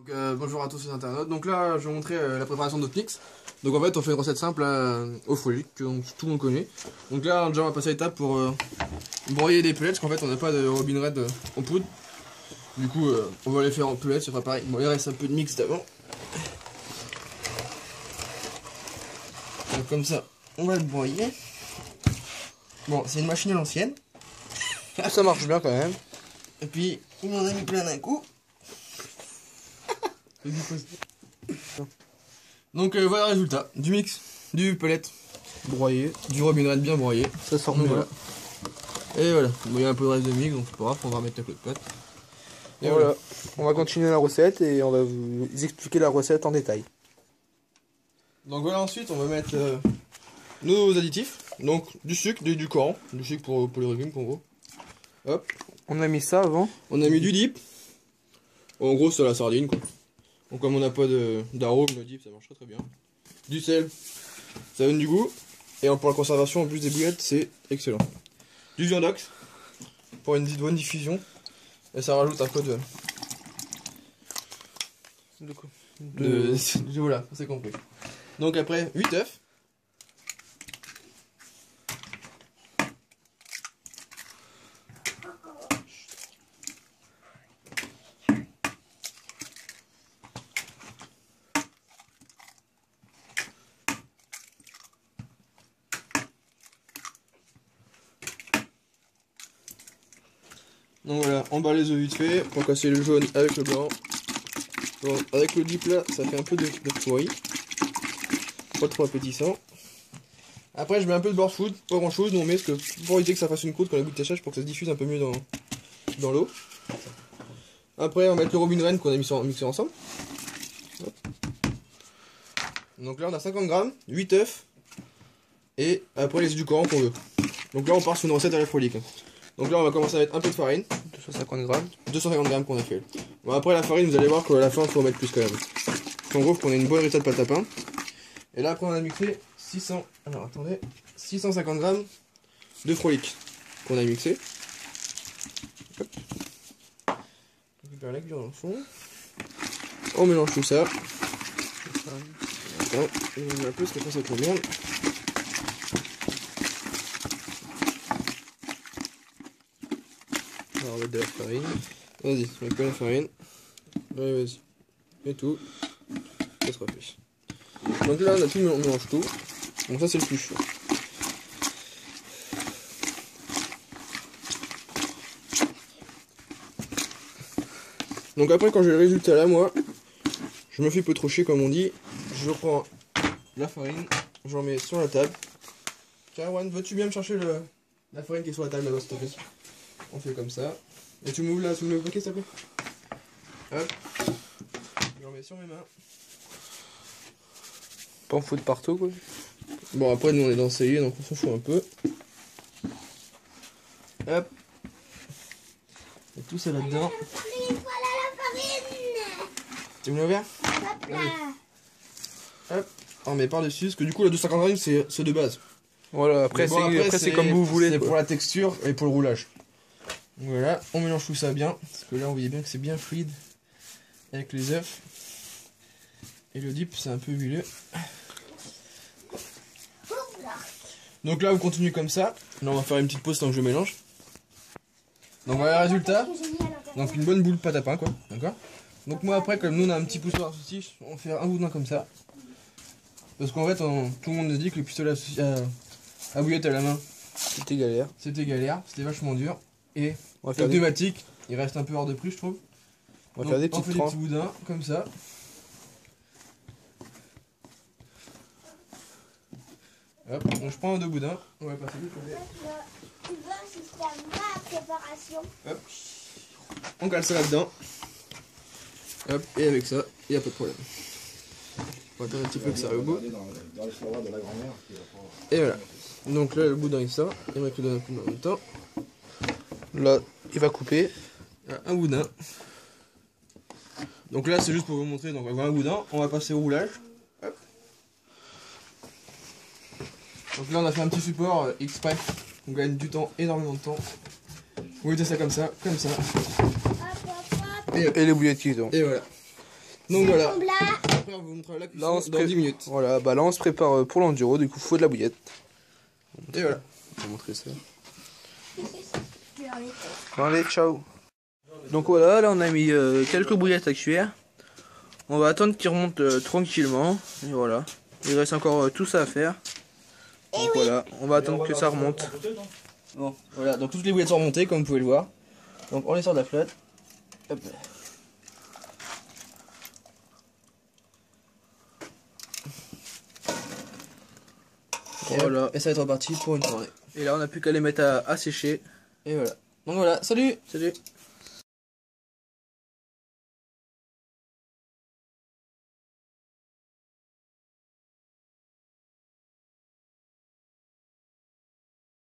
Bonjour à tous les internautes. Donc là, je vais vous montrer la préparation de notre mix. Donc en fait, on fait une recette simple au frolic que tout le monde connaît. Donc là, déjà, on va passer à l'étape pour broyer des pellets, parce qu'en fait, on n'a pas de Robin Red en poudre. Du coup, on va les faire en pellets, ça fera pareil. Bon, il reste un peu de mix d'avant. Donc comme ça, on va le broyer. Bon, c'est une machine à l'ancienne. Ça marche bien quand même. Et puis, il m'en a mis plein d'un coup. Donc voilà le résultat du mix, du pellet broyé, du Robin Red bien broyé. Ça sort donc, mieux. voilà. Et voilà, bon, il y a un peu de reste de mix, donc c'est pas grave, on va remettre la clé de pâte. Et voilà, on va continuer la recette et on va vous expliquer la recette en détail. Donc voilà, ensuite on va mettre nos additifs, donc du sucre, du edulcorant, du sucre pour les légumes en gros. Hop, On a mis ça avant. on a mis du dip, en gros c'est la sardine quoi. Donc comme on n'a pas d'arôme, le dip ça marche très bien. Du sel, ça donne du goût. Et pour la conservation en plus des bouillettes, c'est excellent. Du viandox, pour une bonne diffusion. Et ça rajoute un peu voilà, c'est compris. Donc après, 8 œufs. Donc voilà, on bat les œufs vite fait pour casser le jaune avec le blanc. Bon, avec le dip là, ça fait un peu de pourri. Pas trop appétissant. Après, je mets un peu de beurre food, pas grand chose, on met parce que pour éviter que ça fasse une croûte quand la goutte séchage pour que ça se diffuse un peu mieux dans l'eau. Après, on va mettre le Robin Red qu'on a mixé ensemble. Hop. Donc là, on a 50 grammes, 8 œufs et après les édulcorants qu'on veut. Donc là, on part sur une recette à la frolic. Donc là on va commencer à mettre un peu de farine. 250 grammes. 250 grammes qu'on a fait. Bon après la farine vous allez voir qu'à la fin il faut en mettre plus quand même. En gros qu'on ait une bonne recette de pâte à pain. Et là après on a mixé 650 grammes de frolic qu'on a mixé. Hop. On récupère la cuillère dans le fond. On mélange tout ça. Attends, on met un peu parce que ça tourne bien. On va mettre de la farine. Vas-y, mets pas la farine. Allez, vas-y. Et tout. Ça sera fait. Donc là, on a tout, on mélange tout. Donc ça, c'est le plus chaud. Donc après, quand j'ai le résultat là, moi, je me fais peu trop chier comme on dit. Je prends la farine, j'en mets sur la table. Tiens, Juan, veux-tu bien me chercher la farine qui est sur la table là-bas, s'il te plaît? On fait comme ça. Et tu m'ouvres là, tu me le paquet s'il te plaît. Hop. J'en mets sur mes mains. Pas en foutre partout quoi. Bon après nous on est dans le cellier donc on s'en fout un peu. Hop. Et tout ça là-dedans. Voilà la farine. Tu me l'as ouvert? Hop là. Hop. On met par-dessus, parce que du coup la 250 grammes c'est de base. Voilà, après Bon, c'est comme vous voulez. C'est pour la texture et pour le roulage. Donc voilà, on mélange tout ça bien. Parce que là on voyait bien que c'est bien fluide. Avec les œufs. Et le dip c'est un peu huileux. Donc là on continue comme ça. Là on va faire une petite pause tant que je mélange. Donc voilà le résultat. Donc une bonne boule de pâte à pain quoi. D'accord. Donc moi après comme nous on a un petit poussoir aussi, on va faire un boudin comme ça. Parce qu'en fait tout le monde nous dit que le pistolet à bouillette à la main C'était galère. c'était galère, c'était vachement dur. Et On va faire automatique, il reste un peu hors de prix je trouve. On va faire des on fait petites des tranches. petits boudins comme ça. Hop, donc je prends un deux boudins, on va passer du côté. Tu veux assister à ma préparation? Hop, on cale ça là-dedans. Hop, et avec ça, il n'y a pas de problème. On va attendre un petit peu que ça aille au bout. Et voilà. Donc là, le boudin il sort. Et on va donner un coup en même temps. Là, il va couper. Un boudin. Donc là, c'est juste pour vous montrer. Donc on va avoir un boudin. On va passer au roulage. Hop. Donc là, on a fait un petit support exprès. On gagne du temps, énormément de temps. Vous mettez ça comme ça, comme ça. Hop, hop, hop. Et Et les bouillettes qui sont. Et voilà. Donc voilà. Tombe là. Après on vous montrera la cuisson Là, on se dans 10 minutes. Voilà, bah là on se prépare pour l'enduro, du coup faut de la bouillette. Et voilà. On va montrer ça. Je vais enlever. Allez, ciao. Donc voilà, là on a mis quelques bouillettes à cuire. On va attendre qu'ils remontent tranquillement. Et voilà. Il reste encore tout ça à faire. Donc voilà, on va attendre que ça remonte. Bon, voilà, donc toutes les bouillettes sont remontées comme vous pouvez le voir. Donc on les sort de la flotte. Hop. Et Voilà. hop, et ça va être reparti pour une journée. Et là on n'a plus qu'à les mettre à sécher. Et voilà. Donc voilà, salut! Salut.